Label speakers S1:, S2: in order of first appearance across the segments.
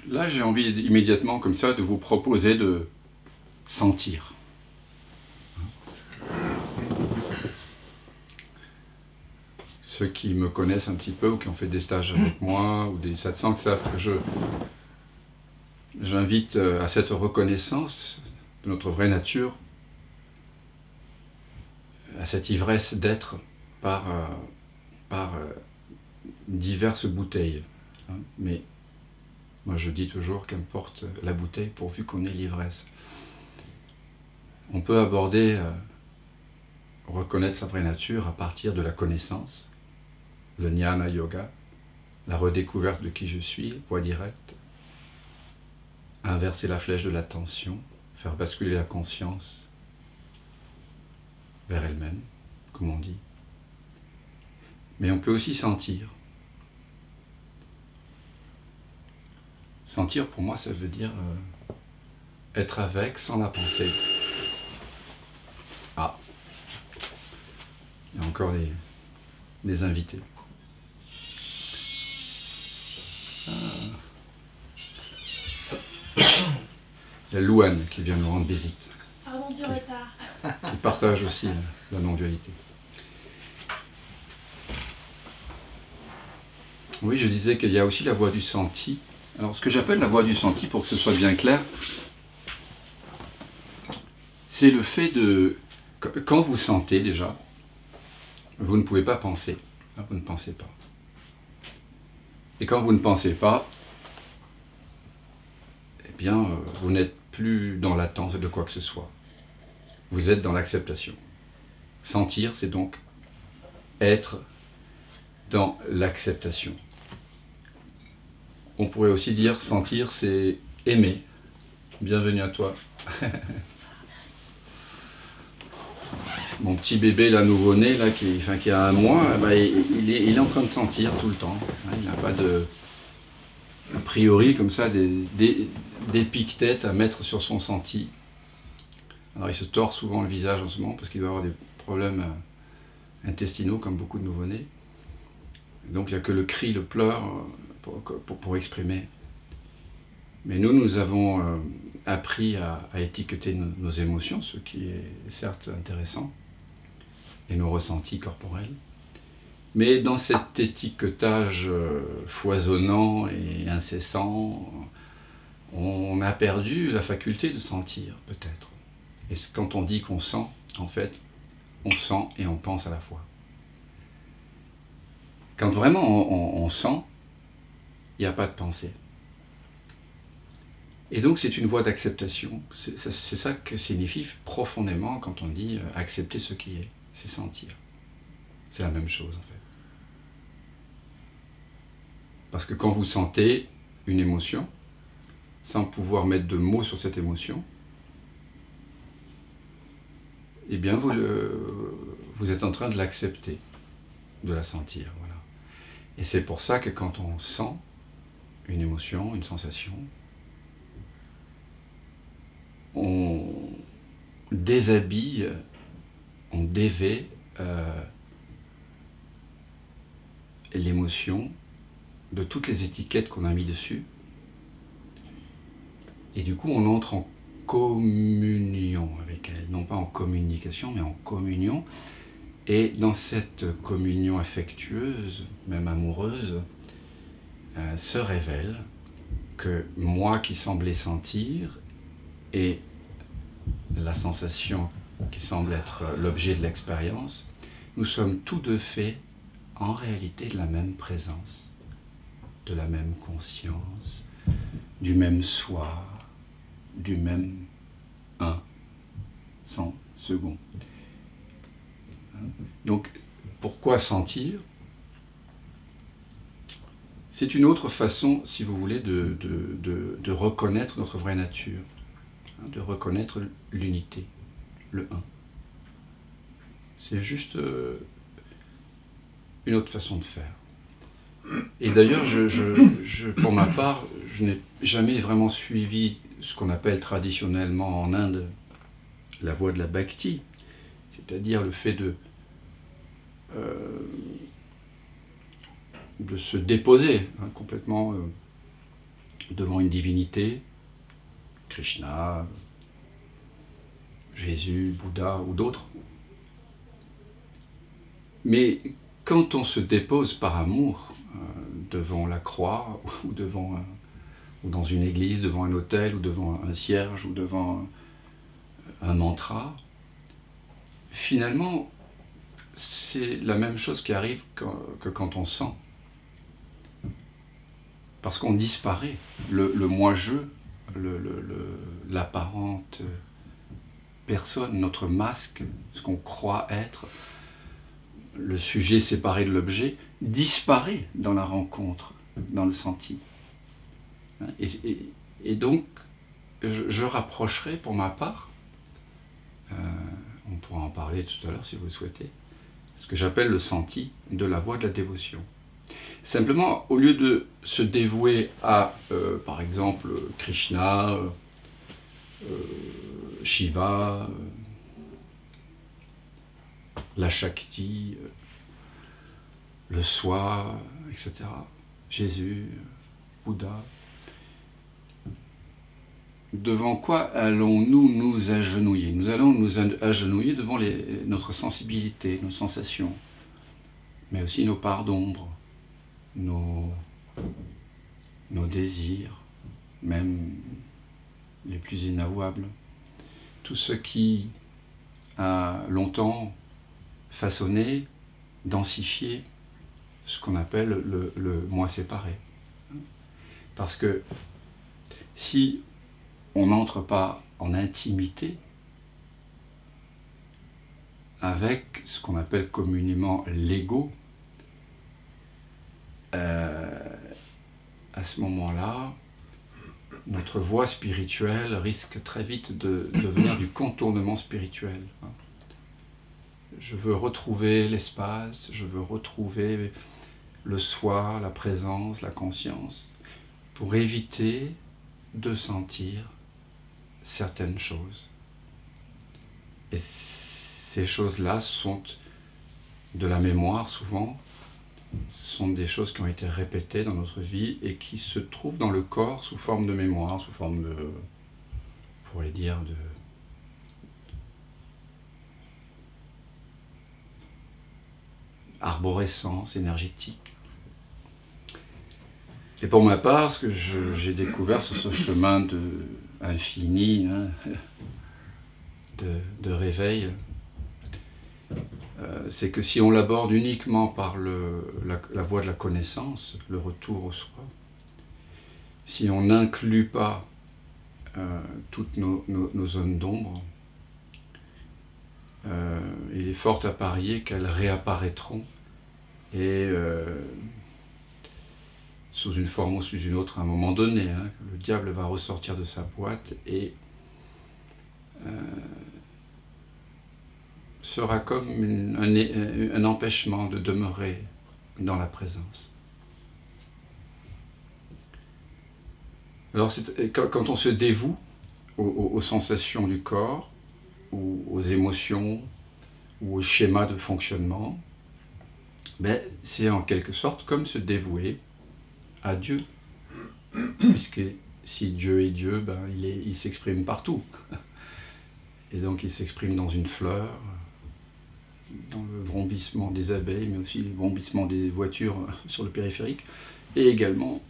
S1: là, j'ai envie immédiatement, comme ça, de vous proposer de sentir. Ceux qui me connaissent un petit peu, ou qui ont fait des stages avec moi, ou des satsangs, savent que j'invite à cette reconnaissance de notre vraie nature, à cette ivresse d'être par diverses bouteilles. Mais moi je dis toujours qu'importe la bouteille pourvu qu'on ait l'ivresse. On peut aborder, reconnaître sa vraie nature à partir de la connaissance, le jnana yoga, la redécouverte de qui je suis, voie directe, inverser la flèche de l'attention, faire basculer la conscience vers elle-même, comme on dit. Mais on peut aussi sentir. Sentir, pour moi, ça veut dire être avec sans la penser. Ah, il y a encore des invités. Ah. Il y a Louane qui vient nous rendre visite.
S2: Pardon du retard.
S1: Qui partage aussi la non-dualité. Oui, je disais qu'il y a aussi la voie du senti. Alors, ce que j'appelle la voie du senti, pour que ce soit bien clair, c'est le fait de... Quand vous sentez déjà, vous ne pouvez pas penser. Vous ne pensez pas. Et quand vous ne pensez pas, eh bien, vous n'êtes plus dans l'attente de quoi que ce soit. Vous êtes dans l'acceptation. Sentir, c'est donc être dans l'acceptation. On pourrait aussi dire sentir, c'est aimer. Bienvenue à toi. Mon petit bébé, là, nouveau-né, là, qui a 1 mois, bah, il est en train de sentir tout le temps. Il n'a pas de... A priori, comme ça, des piques-têtes à mettre sur son senti. Alors il se tord souvent le visage en ce moment parce qu'il doit avoir des problèmes intestinaux comme beaucoup de nouveau-nés. Donc il n'y a que le cri, le pleur pour exprimer. Mais nous avons appris à étiqueter nos émotions, ce qui est certes intéressant, et nos ressentis corporels. Mais dans cet étiquetage foisonnant et incessant, on a perdu la faculté de sentir, peut-être. Et quand on dit qu'on sent, en fait, on sent et on pense à la fois. Quand vraiment on sent, il n'y a pas de pensée. Et donc c'est une voie d'acceptation. C'est ça que signifie profondément quand on dit accepter ce qui est. C'est sentir. C'est la même chose en fait. Parce que quand vous sentez une émotion, sans pouvoir mettre de mots sur cette émotion, eh bien vous êtes en train de l'accepter, de la sentir. Voilà. Et c'est pour ça que quand on sent une émotion, une sensation, on déshabille, on dévait l'émotion de toutes les étiquettes qu'on a mis dessus. Et du coup, on entre en communion avec elle, non pas en communication, mais en communion. Et dans cette communion affectueuse, même amoureuse, se révèle que moi qui semblais sentir et la sensation qui semble être l'objet de l'expérience, nous sommes tous deux faits en réalité de la même présence, de la même conscience, du même soi, du même un, sans second. Donc, pourquoi sentir? C'est une autre façon, si vous voulez, de reconnaître notre vraie nature, de reconnaître l'unité, le un. C'est juste une autre façon de faire. Et d'ailleurs, pour ma part, je n'ai jamais vraiment suivi ce qu'on appelle traditionnellement en Inde la voie de la bhakti, c'est-à-dire le fait de se déposer complètement devant une divinité, Krishna, Jésus, Bouddha ou d'autres. Mais quand on se dépose par amour devant la croix ou ou dans une église, devant un autel ou devant un cierge ou devant un mantra, finalement, c'est la même chose qui arrive que quand on sent. Parce qu'on disparaît. Le moi-je, l'apparente personne, notre masque, ce qu'on croit être, le sujet séparé de l'objet, disparaît dans la rencontre, dans le senti. Et donc, je rapprocherai pour ma part, on pourra en parler tout à l'heure si vous le souhaitez, ce que j'appelle le senti de la voie de la dévotion. Simplement, au lieu de se dévouer à, par exemple, Krishna, Shiva, la Shakti, le soi, etc., Jésus, Bouddha, devant quoi allons-nous nous agenouiller? Nous allons nous agenouiller devant notre sensibilité, nos sensations, mais aussi nos parts d'ombre, nos désirs, même les plus inavouables. Tout ce qui a longtemps façonné, densifié ce qu'on appelle le moi séparé. Parce que si on n'entre pas en intimité avec ce qu'on appelle communément l'ego, à ce moment-là, notre voie spirituelle risque très vite de devenir du contournement spirituel. Je veux retrouver l'espace, je veux retrouver le soi, la présence, la conscience, pour éviter de sentir certaines choses. Et ces choses-là sont de la mémoire souvent, ce sont des choses qui ont été répétées dans notre vie et qui se trouvent dans le corps sous forme de mémoire, sous forme de, on pourrait dire, de arborescence énergétique. Et pour ma part, ce que j'ai découvert sur ce chemin infini, hein, de réveil, c'est que si on l'aborde uniquement par la voie de la connaissance, le retour au soi, si on n'inclut pas toutes nos zones d'ombre, il est fort à parier qu'elles réapparaîtront et sous une forme ou sous une autre à un moment donné. Hein, le diable va ressortir de sa boîte et sera comme un empêchement de demeurer dans la présence. Alors quand on se dévoue aux sensations du corps, ou aux émotions, ou aux schémas de fonctionnement, ben, c'est en quelque sorte comme se dévouer à Dieu. Puisque si Dieu est Dieu, ben, il s'exprime partout. Et donc il s'exprime dans une fleur, dans le vrombissement des abeilles, mais aussi le vrombissement des voitures sur le périphérique, et également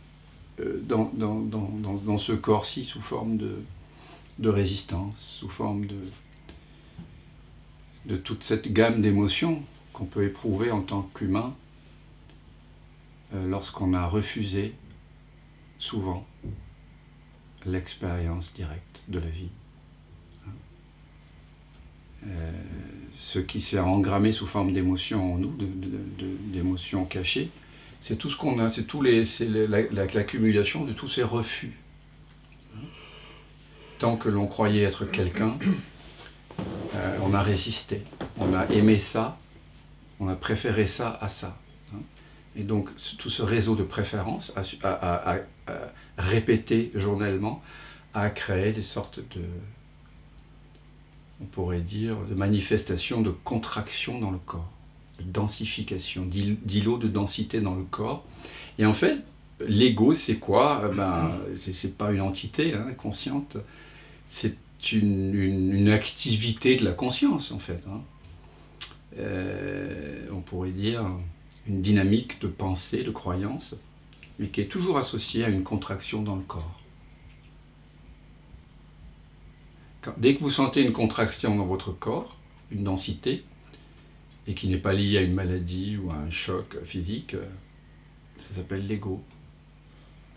S1: dans ce corps-ci sous forme de résistance, sous forme de toute cette gamme d'émotions qu'on peut éprouver en tant qu'humain lorsqu'on a refusé souvent l'expérience directe de la vie. Ce qui s'est engrammé sous forme d'émotions en nous, d'émotions cachées, c'est tout ce qu'on a, c'est l'accumulation de tous ces refus. Tant que l'on croyait être quelqu'un, on a résisté, on a aimé ça, on a préféré ça à ça. Et donc tout ce réseau de préférences à répéter journellement a créé des sortes de, on pourrait dire, de manifestations de contraction dans le corps, de densification, d'îlots de densité dans le corps. Et en fait, l'ego, c'est quoi? C'est pas une entité hein, consciente, c'est une activité de la conscience, en fait. Hein. On pourrait dire une dynamique de pensée, de croyance, mais qui est toujours associée à une contraction dans le corps. Dès que vous sentez une contraction dans votre corps, une densité, et qui n'est pas liée à une maladie ou à un choc physique, ça s'appelle l'ego,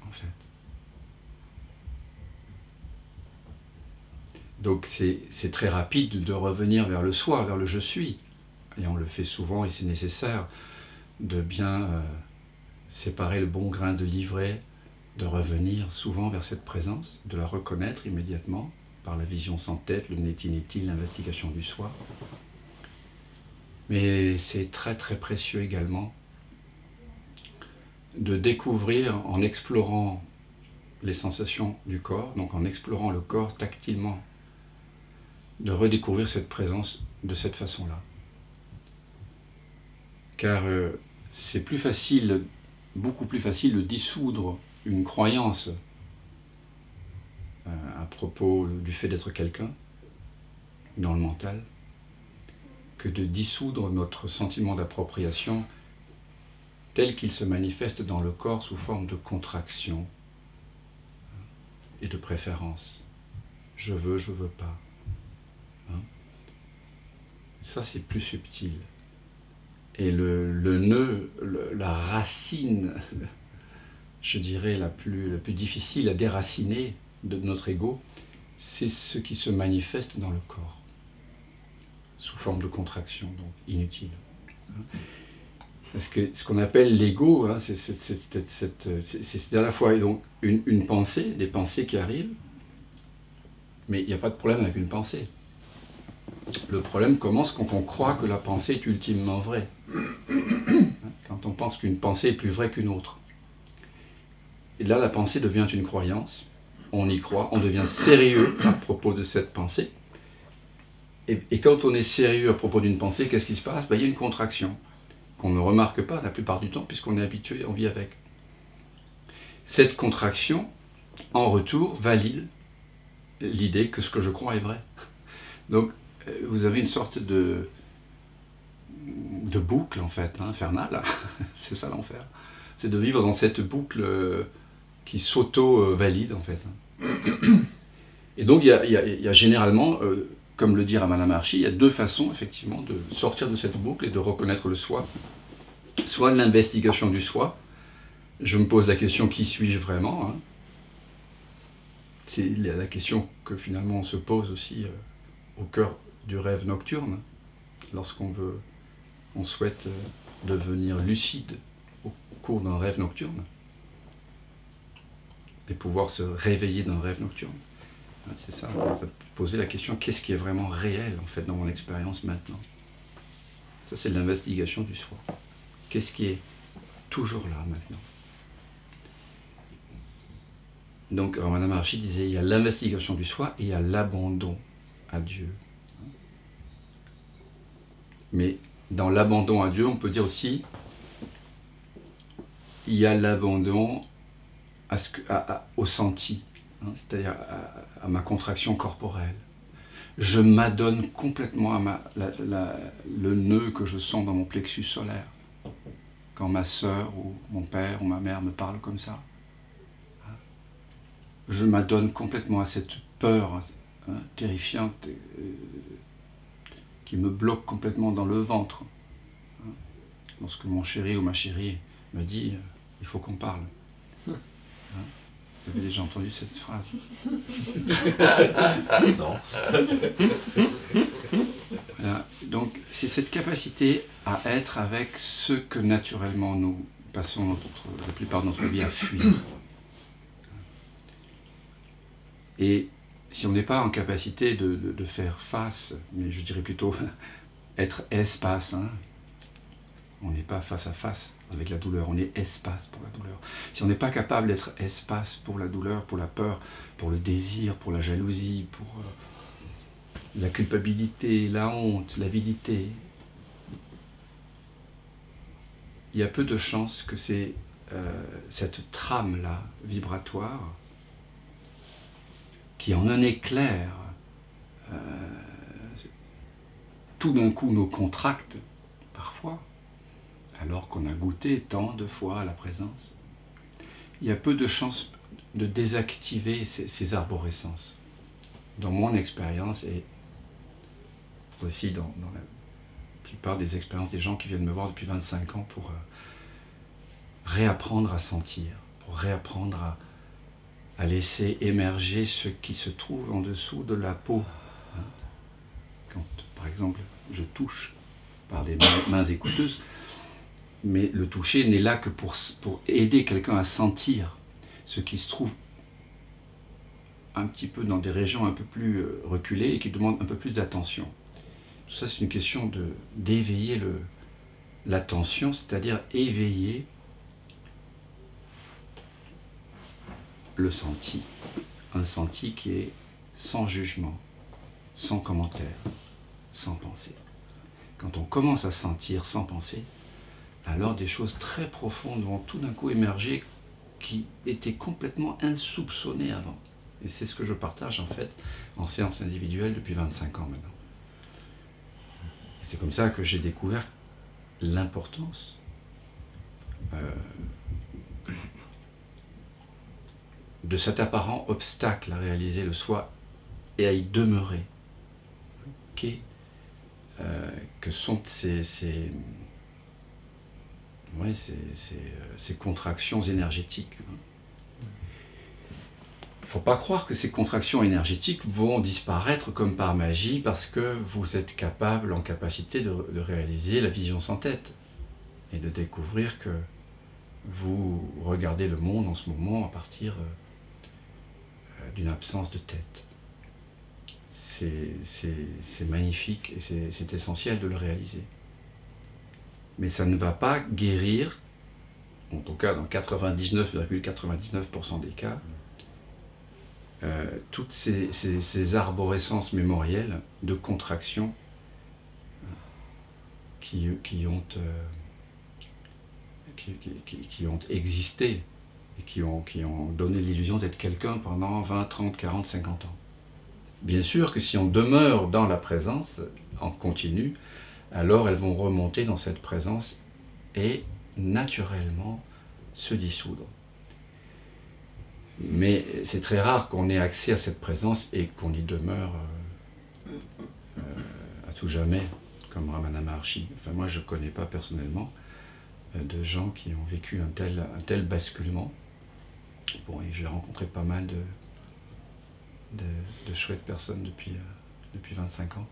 S1: en fait. Donc c'est très rapide de revenir vers le soi, vers le je suis. Et on le fait souvent et c'est nécessaire de bien séparer le bon grain de l'ivraie, de revenir souvent vers cette présence, de la reconnaître immédiatement par la vision sans tête, le neti-neti, l'investigation du soi. Mais c'est très très précieux également de découvrir en explorant les sensations du corps, donc en explorant le corps tactilement, de redécouvrir cette présence de cette façon-là. Car c'est plus facile, beaucoup plus facile de dissoudre une croyance à propos du fait d'être quelqu'un dans le mental, que de dissoudre notre sentiment d'appropriation tel qu'il se manifeste dans le corps sous forme de contraction et de préférence. Je veux pas. Hein? Ça, c'est plus subtil. Et le nœud, la racine, je dirais, la plus difficile à déraciner de notre ego, c'est ce qui se manifeste dans le corps, sous forme de contraction, donc inutile. Parce que ce qu'on appelle l'ego, hein, c'est à la fois donc une pensée, des pensées qui arrivent, mais il n'y a pas de problème avec une pensée. Le problème commence quand on croit que la pensée est ultimement vraie. Quand on pense qu'une pensée est plus vraie qu'une autre. Et là, la pensée devient une croyance, on y croit, on devient sérieux à propos de cette pensée. Et quand on est sérieux à propos d'une pensée, qu'est-ce qui se passe? Il y a une contraction qu'on ne remarque pas la plupart du temps puisqu'on est habitué, on vit avec. Cette contraction, en retour, valide l'idée que ce que je crois est vrai. Donc, vous avez une sorte de boucle, en fait, hein, infernale. C'est ça l'enfer. C'est de vivre dans cette boucle qui s'auto-valide, en fait. Et donc, il y a généralement, comme le dit Ramana Maharshi, il y a deux façons, effectivement, de sortir de cette boucle et de reconnaître le soi. Soit l'investigation du soi. Je me pose la question, qui suis-je vraiment, hein? C'est la question que finalement on se pose aussi au cœur du rêve nocturne, lorsqu'on souhaite devenir lucide au cours d'un rêve nocturne et pouvoir se réveiller d'un rêve nocturne. C'est ça, poser la question, qu'est-ce qui est vraiment réel en fait dans mon expérience maintenant? Ça, c'est de l'investigation du soi. Qu'est-ce qui est toujours là maintenant? Donc Ramana Maharshi disait, il y a l'investigation du soi et il y a l'abandon à Dieu. Mais dans l'abandon à Dieu, on peut dire aussi, il y a l'abandon au senti, hein, c'est-à-dire à ma contraction corporelle. Je m'adonne complètement à le nœud que je sens dans mon plexus solaire, quand ma sœur ou mon père ou ma mère me parlent comme ça. Je m'adonne complètement à cette peur terrifiante qui me bloque complètement dans le ventre. Lorsque mon chéri ou ma chérie me dit « il faut qu'on parle ». Vous avez déjà entendu cette phrase?
S2: Non.
S1: Voilà. Donc c'est cette capacité à être avec ce que naturellement nous passons la plupart de notre vie à fuir. Et si on n'est pas en capacité de faire face, mais je dirais plutôt être espace, hein, on n'est pas face à face avec la douleur, on est espace pour la douleur. Si on n'est pas capable d'être espace pour la douleur, pour la peur, pour le désir, pour la jalousie, pour la culpabilité, la honte, l'avidité, il y a peu de chances que ces cette trame-là vibratoire qui en un éclair tout d'un coup nous contracte parfois, alors qu'on a goûté tant de fois à la présence, il y a peu de chances de désactiver ces arborescences. Dans mon expérience et aussi dans la plupart des expériences des gens qui viennent me voir depuis 25 ans pour réapprendre à sentir, pour réapprendre à laisser émerger ce qui se trouve en dessous de la peau. Quand, par exemple, je touche par des mains écouteuses, mais le toucher n'est là que pour aider quelqu'un à sentir ce qui se trouve un petit peu dans des régions un peu plus reculées et qui demandent un peu plus d'attention. Tout ça, c'est une question d'éveiller l'attention, c'est-à-dire éveiller le senti, un senti qui est sans jugement, sans commentaire, sans pensée. Quand on commence à sentir sans penser, alors des choses très profondes vont tout d'un coup émerger qui étaient complètement insoupçonnées avant. Et c'est ce que je partage en fait en séance individuelle depuis 25 ans maintenant. C'est comme ça que j'ai découvert l'importance de cet apparent obstacle à réaliser le soi et à y demeurer, que sont ces contractions énergétiques. Il ne faut pas croire que ces contractions énergétiques vont disparaître comme par magie parce que vous êtes en capacité de réaliser la vision sans tête et de découvrir que vous regardez le monde en ce moment à partir d'une absence de tête. C'est magnifique et c'est essentiel de le réaliser. Mais ça ne va pas guérir, en tout cas dans 99,99% des cas, toutes ces arborescences mémorielles de contraction qui ont existé et qui ont donné l'illusion d'être quelqu'un pendant 20, 30, 40, 50 ans. Bien sûr que si on demeure dans la présence en continu, alors elles vont remonter dans cette présence et naturellement se dissoudre. Mais c'est très rare qu'on ait accès à cette présence et qu'on y demeure à tout jamais, comme Ramana Maharshi. Enfin, moi, je ne connais pas personnellement de gens qui ont vécu un tel basculement. Bon, et j'ai rencontré pas mal de chouettes personnes depuis 25 ans.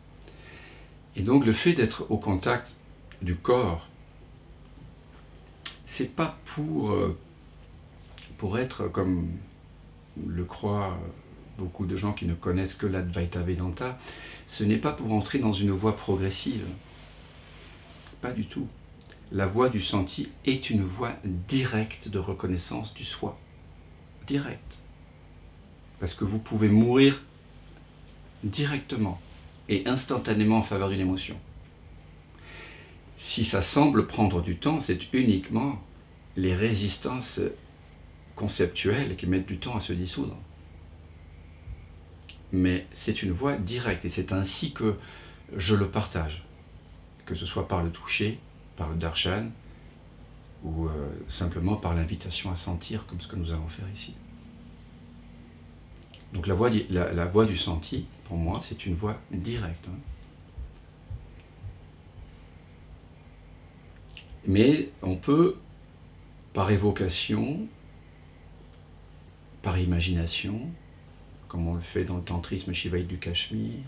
S1: Et donc, le fait d'être au contact du corps, c'est pas pour être comme le croient beaucoup de gens qui ne connaissent que l'Advaita Vedanta, ce n'est pas pour entrer dans une voie progressive. Pas du tout. La voie du senti est une voie directe de reconnaissance du soi. Directe. Parce que vous pouvez mourir directement et instantanément en faveur d'une émotion. Si ça semble prendre du temps, c'est uniquement les résistances conceptuelles qui mettent du temps à se dissoudre. Mais c'est une voie directe et c'est ainsi que je le partage. Que ce soit par le toucher, par le darshan ou simplement par l'invitation à sentir comme ce que nous allons faire ici. Donc la voie du senti, pour moi, c'est une voie directe. Mais on peut, par évocation, par imagination, comme on le fait dans le tantrisme shivaïte du Cachemire,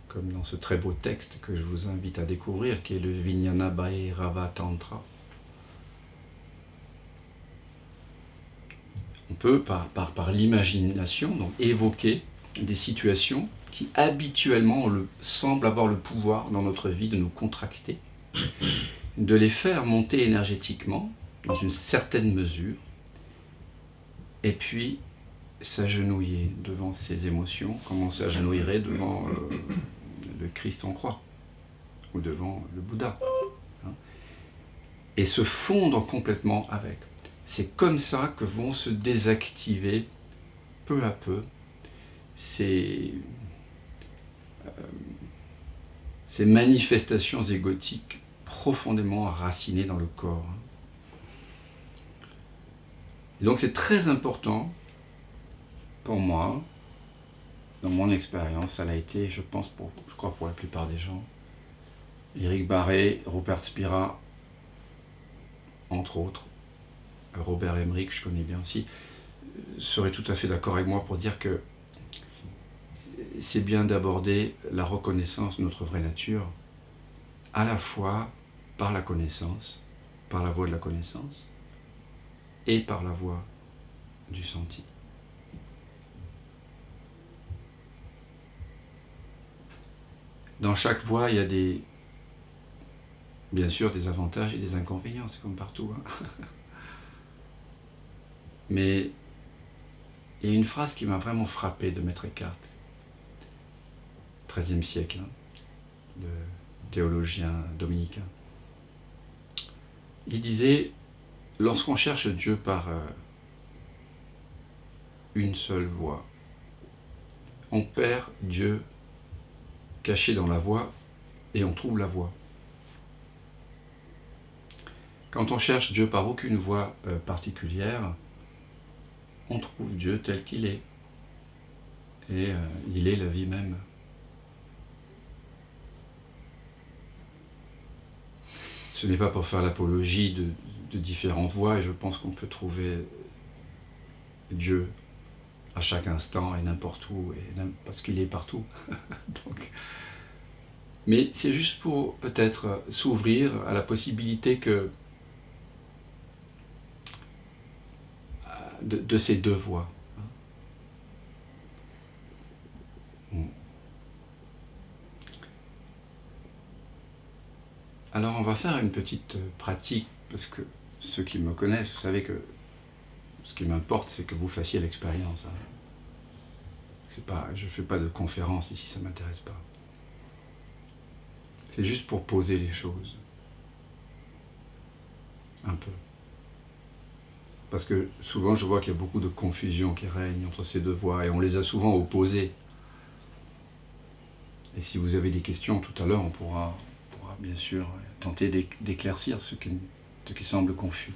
S1: comme dans ce très beau texte que je vous invite à découvrir, qui est le Vijnana Bhairava Tantra. On peut, par l'imagination, donc évoquer des situations qui habituellement semblent avoir le pouvoir dans notre vie de nous contracter, de les faire monter énergétiquement dans une certaine mesure, et puis s'agenouiller devant ces émotions, comme on s'agenouillerait devant le Christ en croix, ou devant le Bouddha. et se fondre complètement avec. C'est comme ça que vont se désactiver peu à peu ces manifestations égotiques profondément enracinées dans le corps. Et donc c'est très important pour moi, dans mon expérience, ça l'a été, je crois pour la plupart des gens, Éric Barré, Rupert Spira, entre autres, Robert Emmerich, je connais bien aussi, serait tout à fait d'accord avec moi pour dire que c'est bien d'aborder la reconnaissance de notre vraie nature, à la fois par la connaissance, par la voie de la connaissance, et par la voie du senti. Dans chaque voie, il y a bien sûr des avantages et des inconvénients, c'est comme partout. Hein. Mais il y a une phrase qui m'a vraiment frappé de Maître Eckhart, XIIIe siècle, hein, le théologien dominicain. Il disait, lorsqu'on cherche Dieu par une seule voie, on perd Dieu caché dans la voie et on trouve la voie. Quand on cherche Dieu par aucune voie particulière, on trouve Dieu tel qu'il est. Et il est la vie même. Ce n'est pas pour faire l'apologie de différentes voies, et je pense qu'on peut trouver Dieu à chaque instant et n'importe où, parce qu'il est partout. Donc, mais c'est juste pour peut-être s'ouvrir à la possibilité que de ces deux voies. Alors on va faire une petite pratique, parce que ceux qui me connaissent, vous savez que ce qui m'importe, c'est que vous fassiez l'expérience. Je ne fais pas de conférence ici, ça ne m'intéresse pas. C'est juste pour poser les choses. Un peu. Parce que souvent, je vois qu'il y a beaucoup de confusion qui règne entre ces deux voies, et on les a souvent opposées. Et si vous avez des questions tout à l'heure, on pourra bien sûr tenter d'éclaircir ce qui semble confus.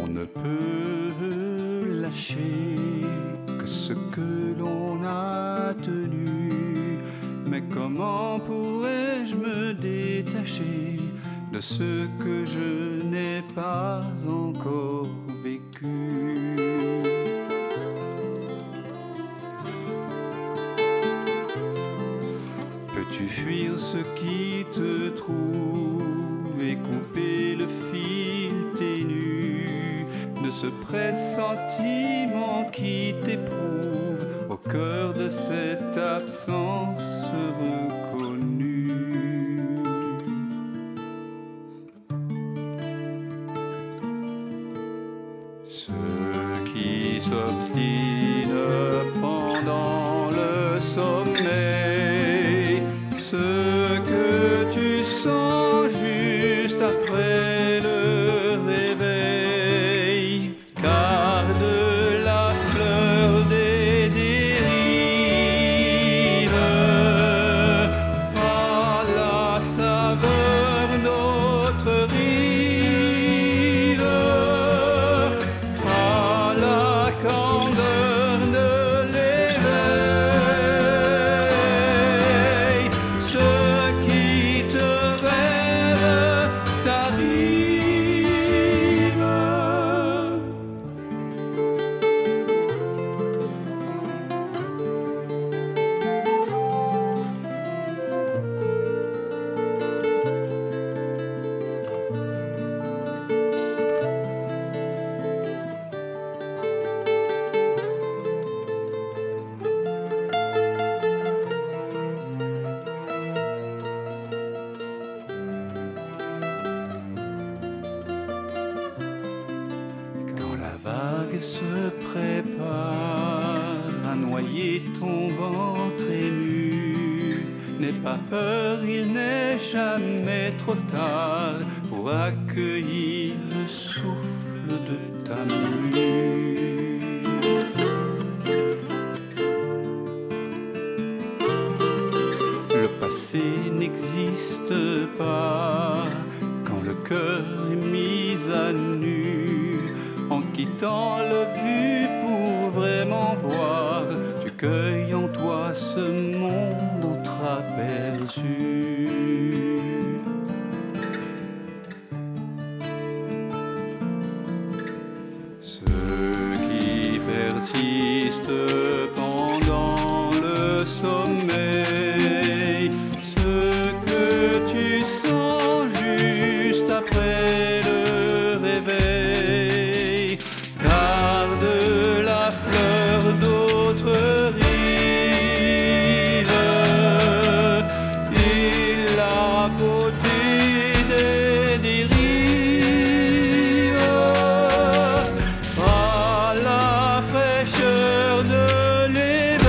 S2: On ne peut lâcher que ce que l'on a tenu, mais comment pourrais-je me détacher de ce que je n'ai pas encore vécu? Peux-tu fuir ce qui te trouve et couper le fil ténu de ce pressentiment qui t'éprouve au cœur de cette absence reconnue? Ceux qui s'obstinent pendant le sommeil, ce que tu sens juste après le réveil, garde la fleur des dérives à la saveur d'autres rives, à la candeur vague se prépare à noyer ton ventre ému. N'aie pas peur, il n'est jamais trop tard pour accueillir le souffle de ta mue. Le passé n'existe pas quand le cœur est mis à nu. En quittant le vu pour vraiment voir, tu cueilles en toi ce monde entreaperçu. Ceux qui persistent pendant le sommeil, ce que tu sens juste après le réveil, garde la fleur d'autres rives et la beauté des dérives, à la fraîcheur de l'éveil.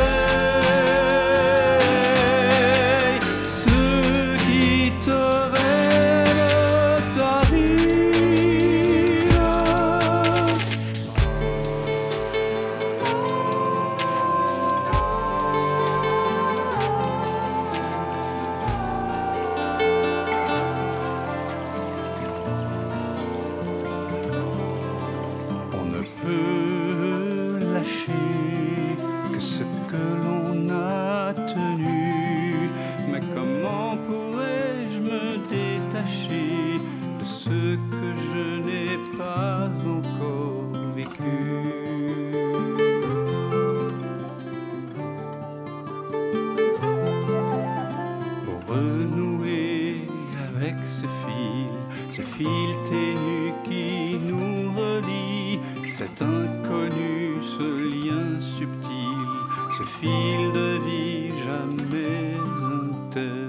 S2: Ceux qui te rêvent t'arrivent. On ne peut lâcher que ce que l'on a tenu, mais comment pourrais-je me détacher de ce que je n'ai pas encore vécu? Pour renouer avec ce fil ténu qui nous relie, cet inconnu, ce lien subtil, ce fil de vie jamais interdit.